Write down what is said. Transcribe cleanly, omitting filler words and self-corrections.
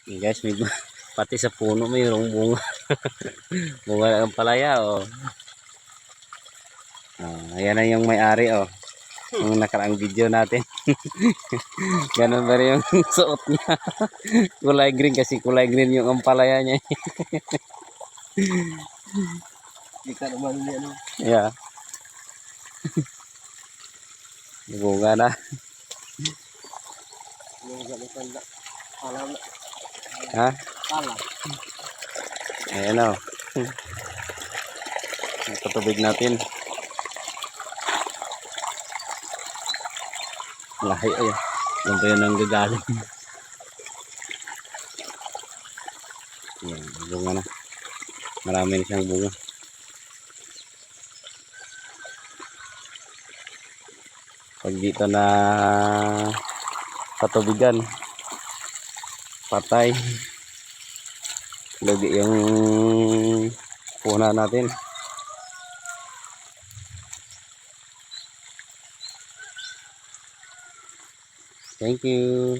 Yan guys, may pati sa puno mayroong bunga. Bunga ng palaya oh. Ayan na yung may-ari oh. Yung nakaraang video natin. Ganun ba rin yung suot niya? Kulay green kasi kulay green yung ampalaya niya. Kita naman niya no. Yeah. Bunga na. Yung gano'n tanda. Pala. Ha? Pala. Ayan o. Patubig natin. Lahi ay. Yan pa yun ang gagaling. Yan, bunga na. Marami na siyang bunga. Pag dito na patubigan, patay. Lagi yung puna natin. Thank you.